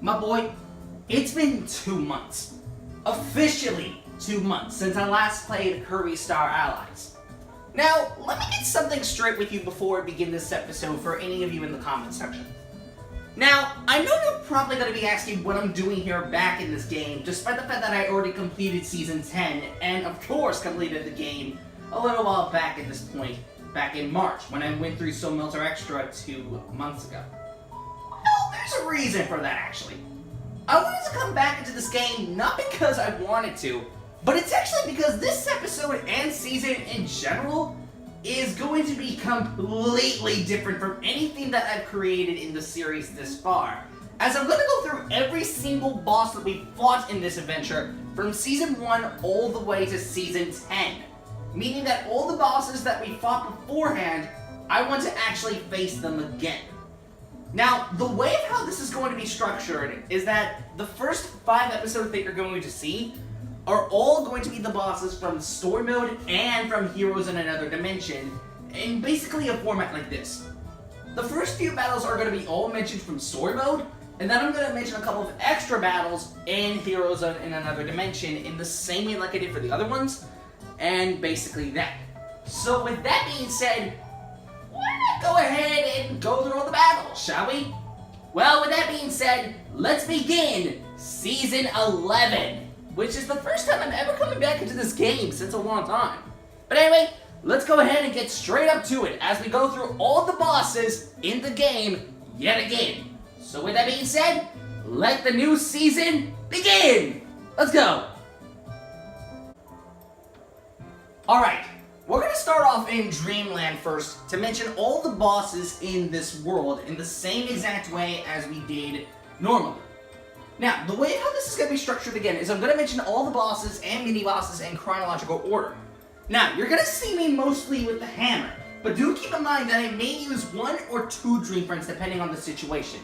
My boy, it's been 2 months. Officially 2 months since I last played Kirby Star Allies. Now, let me get something straight with you before I begin this episode for any of you in the comment section. Now, I know you're probably going to be asking what I'm doing here back in this game, despite the fact that I already completed Season 10, and of course completed the game a little while back at this point, back in March, when I went through Soul Melter Extra 2 months ago. Well, there's a reason for that, actually. I wanted to come back into this game not because I wanted to, but it's actually because this episode and season in general is going to be completely different from anything that I've created in the series this far. As I'm going to go through every single boss that we fought in this adventure from Season 1 all the way to Season 10. Meaning that all the bosses that we fought beforehand, I want to actually face them again. Now, the way of how this is going to be structured is that the first 5 episodes that you're going to see are all going to be the bosses from Story Mode and from Heroes in Another Dimension, in basically a format like this. The first few battles are going to be all mentioned from Story Mode, and then I'm going to mention a couple of extra battles in Heroes in Another Dimension in the same way like I did for the other ones, and basically that. So with that being said, why not go ahead and go through all the battles, shall we? Well, with that being said, let's begin Season 11, which is the first time I'm ever coming back into this game since a long time. But anyway, let's go ahead and get straight up to it as we go through all the bosses in the game yet again. So with that being said, let the new season begin! Let's go! Alright, we're going to start off in Dreamland first to mention all the bosses in this world in the same exact way as we did normally. Now, the way how this is going to be structured again is I'm going to mention all the bosses and mini-bosses in chronological order. Now, you're going to see me mostly with the hammer, but do keep in mind that I may use 1 or 2 Dream Friends depending on the situation.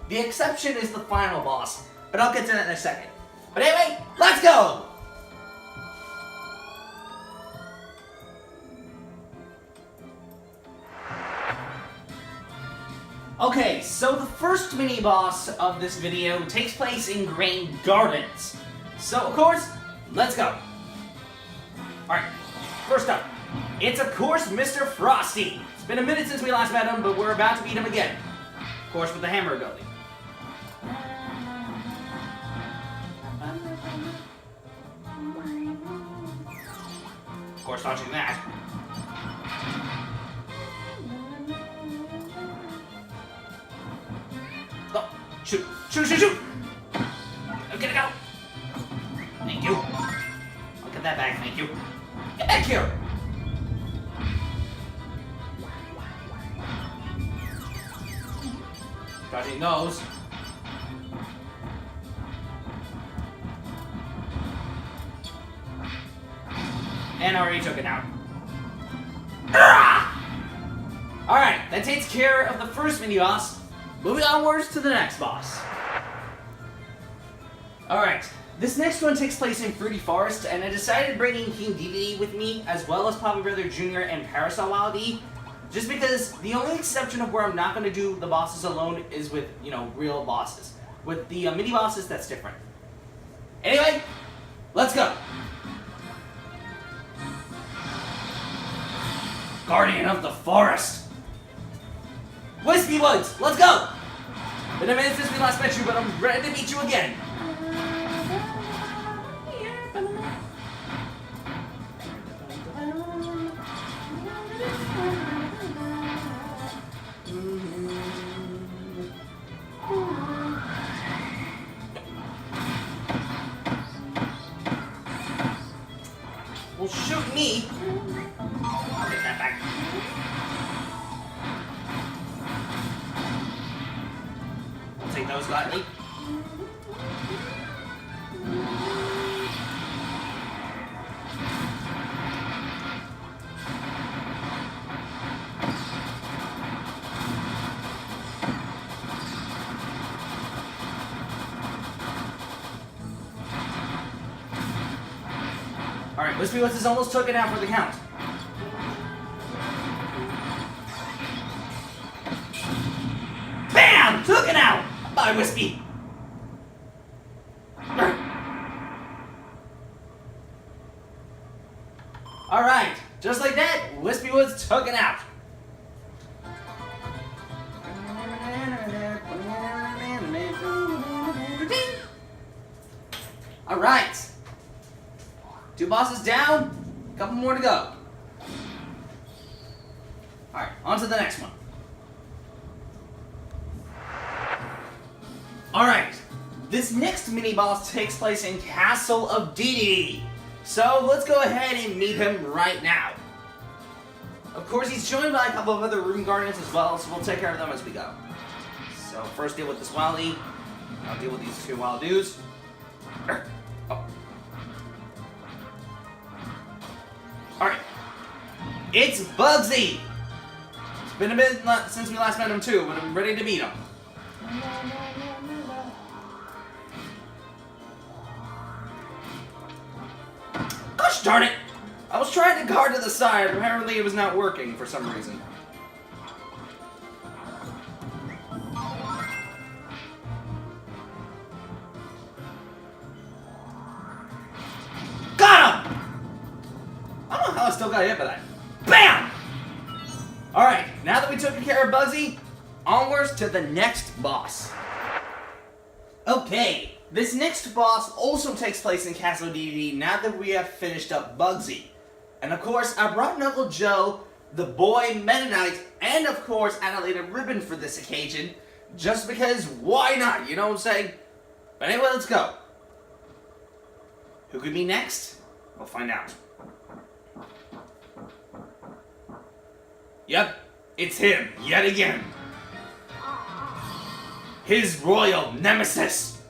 The exception is the final boss, but I'll get to that in a second. But anyway, let's go! Okay, so the first mini-boss of this video takes place in Grain Gardens. So, of course, let's go. Alright, first up, it's of course Mr. Frosty. It's been a minute since we last met him, but we're about to beat him again. Of course, with the hammer ability. Of course, dodging that. Shoot! Shoot! Shoot! Shoot! I'm gonna go! Thank you. I'll get that back, thank you. Get back here! Dodging those. And I already took it out. Alright, that takes care of the first mini-boss. Moving onwards to the next boss. Alright, this next one takes place in Fruity Forest, and I decided bringing King Dedede with me, as well as Poppy Brother Jr. and Parasol Wild E, just because the only exception of where I'm not going to do the bosses alone is with, real bosses. With the mini-bosses, that's different. Anyway, let's go! Guardian of the Forest! Whispy Woods, let's go! Been a minute since we last met you, but I'm ready to meet you again. Well, shoot me. I'll get that back. Take those lightly. Alright, Whispy is almost took it out for the count. Bam! Took it out! Bye, Whispy! was taken out. Alright. 2 bosses down, a couple more to go. Alright, on to the next one. Alright, this next mini-boss takes place in Castle of Dedede. So let's go ahead and meet him right now. Of course, he's joined by a couple of other room guardians as well, so we'll take care of them as we go. So first deal with this Wily. I'll deal with these 2 wild dudes. Oh. Alright. It's Bugzzy! It's been a bit since we last met him too, but I'm ready to meet him. Gosh darn it! I was trying to guard to the side, apparently it was not working for some reason. Got him! I don't know how I still got hit by that. BAM! Alright, now that we took care of Bugzzy, onwards to the next boss. Okay, this next boss also takes place in Castle Dedede now that we have finished up Bugzzy. And of course, I brought Uncle Joe, the boy Meta Knight, and of course, Adelaide Ribbon for this occasion, just because why not, you know what I'm saying? But anyway, let's go. Who could be next? We'll find out. Yep, it's him, yet again. His royal nemesis,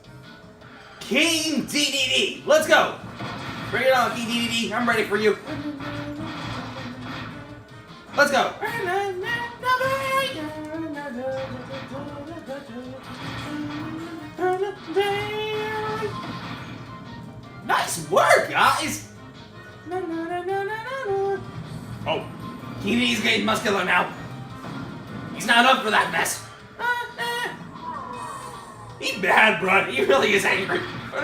King Dedede. Let's go. Bring it on, King Dedede. I'm ready for you. Let's go. Nice work, guys. Oh, King Dedede's getting muscular now. He's not up for that mess. He's bad, bro. He really is angry. Of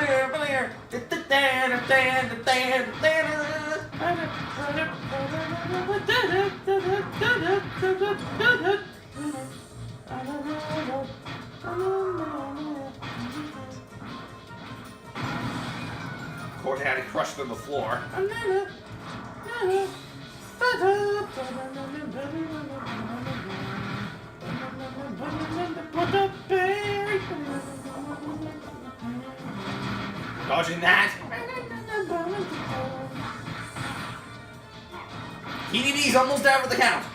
course, I had to crush through the floor. Dodging that. Dedede's almost out for the count.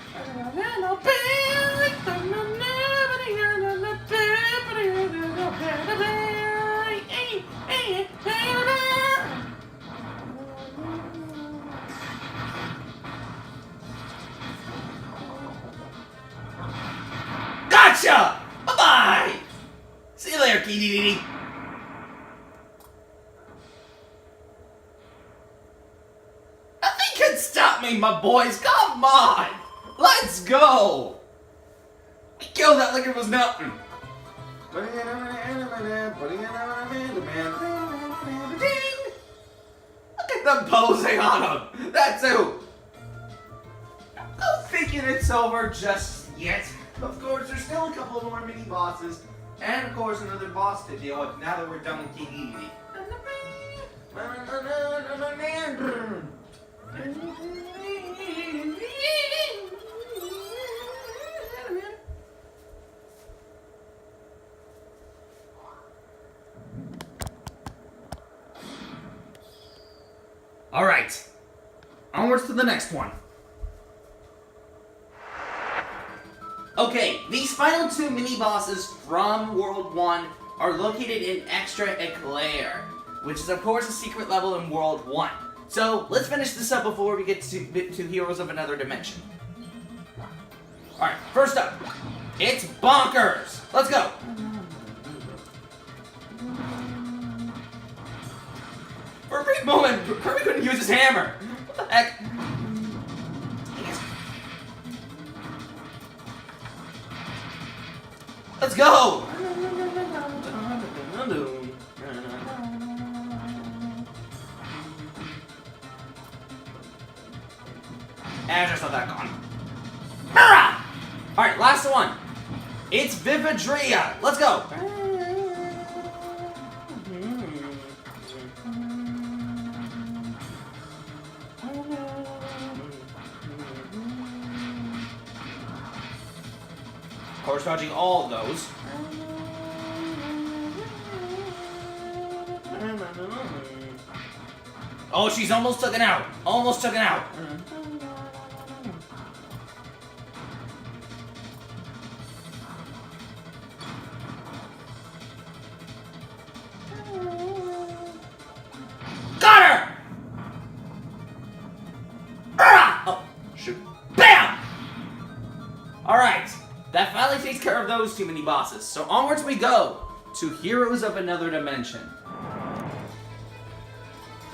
Gotcha! Bye-bye! See you later, Dedede. Nothing can stop me, my boys. Come on! Let's go! We killed that like it was nothing. Look at them posing on him. That too. Don't thinking it's over just yet. Of course, there's still a couple more mini bosses, and of course another boss to deal with now that we're done with King Dedede. Alright, onwards to the next one. Okay, these final 2 mini-bosses from World 1 are located in Extra Eclair, which is of course a secret level in World 1. So, let's finish this up before we get to Heroes of Another Dimension. Alright, first up, it's Bonkers! Let's go! For a brief moment, Kirby couldn't use his hammer! What the heck? Let's go! And just let that gone. Vividria! Let's go! Of course, dodging all of those. Oh, she's almost taken out. Almost taken out. Got her! Oh, shoot. Bam! Alright. That finally takes care of those two mini-bosses. So onwards we go to Heroes of Another Dimension.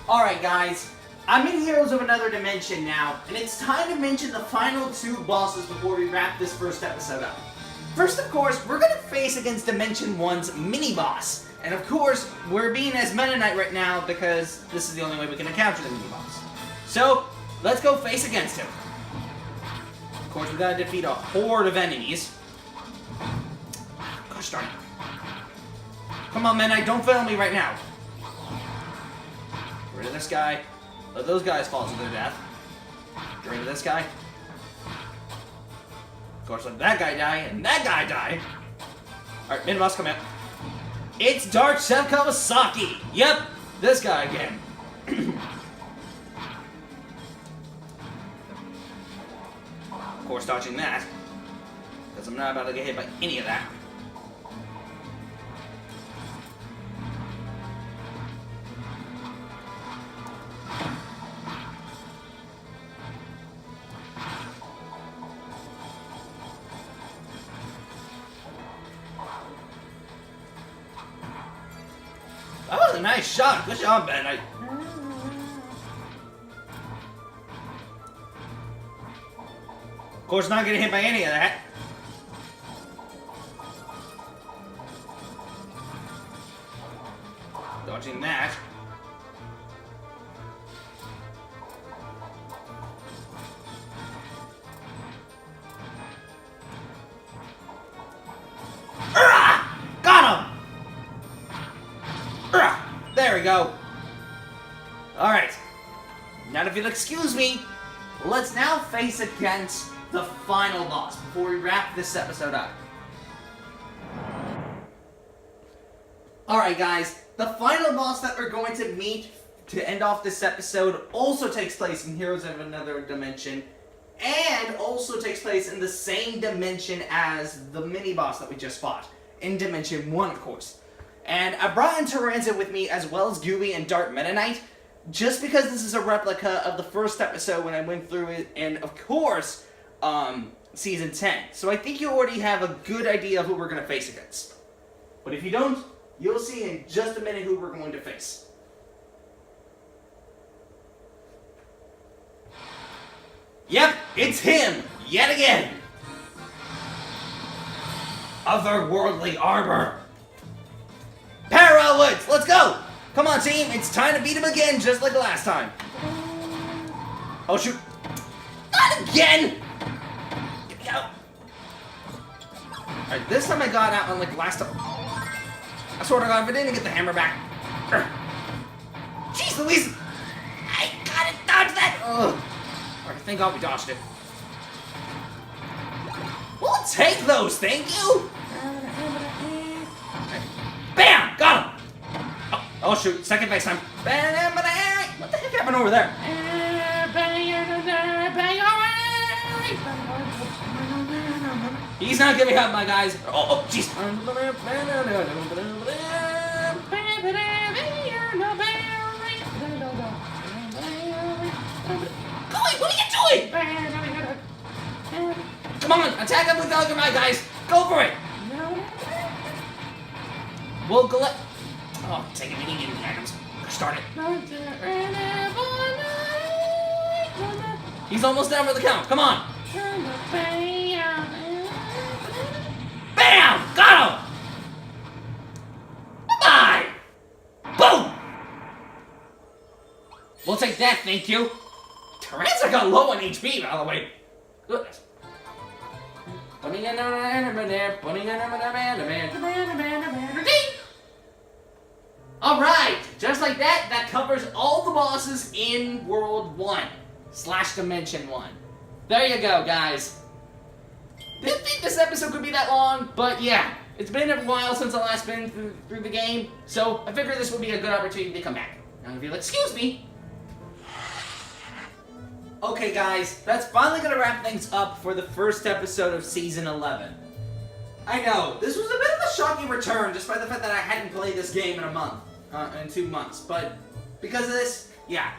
Alright guys, I'm in Heroes of Another Dimension now, and it's time to mention the final two bosses before we wrap this first episode up. First, of course, we're going to face against Dimension 1's mini-boss. And of course, we're being as Meta Knight right now because this is the only way we can encounter the mini-boss. So, let's go face against him. Of course, we gotta defeat a horde of enemies. Gosh darn it. Come on, Meta Knight, don't fail me right now. Get rid of this guy. Let those guys fall to their death. Get rid of this guy. Of course, let that guy die, and that guy die. Alright, Miniboss, come out. It's Dark Chef Kawasaki! Yep, this guy again. Of course, dodging that. Because I'm not about to get hit by any of that. That was a nice shot. Good job, Ben. Of course, not getting hit by any of that. Dodging that. Got him! There we go. Alright. Now, if you'll excuse me, let's now face against the final boss before we wrap this episode up. Alright guys, the final boss that we're going to meet to end off this episode also takes place in Heroes of Another Dimension, and also takes place in the same dimension as the mini-boss that we just fought, in Dimension 1 of course. And I brought in Taranza with me as well as Gooby and Dark Meta Knight, just because this is a replica of the first episode when I went through it, and of course, Season 10. So I think you already have a good idea of who we're going to face against. But if you don't, you'll see in just a minute who we're going to face. Yep, it's him, yet again! Otherworldly Armor! Parallel Woods, let's go! Come on team, it's time to beat him again, just like last time. Oh shoot. Not again! Get me out. Alright, this time I got out unlike last time. I swear to God, if I didn't get the hammer back. Jeez Louise! I gotta dodge that! Ugh. Alright, thank God we dodged it. We'll take those, thank you! Bam! Got him! Oh shoot, second face time. What the heck happened over there? He's not giving up, my guys. Oh, jeez. What are you doing? Come on, attack him with all your might, guys. Go for it. We'll collect. Oh, take it, we need items. Start it. He's almost down for the count. Come on. Bam! Got him! Bye! Boom! We'll take that, thank you. Taranza got low on HP, by the way. Goodness. Alright, just like that, that covers all the bosses in World 1 / Dimension 1. There you go, guys. Didn't think this episode could be that long, but yeah, it's been a while since I last been through the game, so I figured this would be a good opportunity to come back. Now, if you'll excuse me. Okay, guys, that's finally gonna wrap things up for the first episode of Season 11. I know, this was a bit of a shocking return, despite the fact that I hadn't played this game in a month, in 2 months, but because of this, yeah,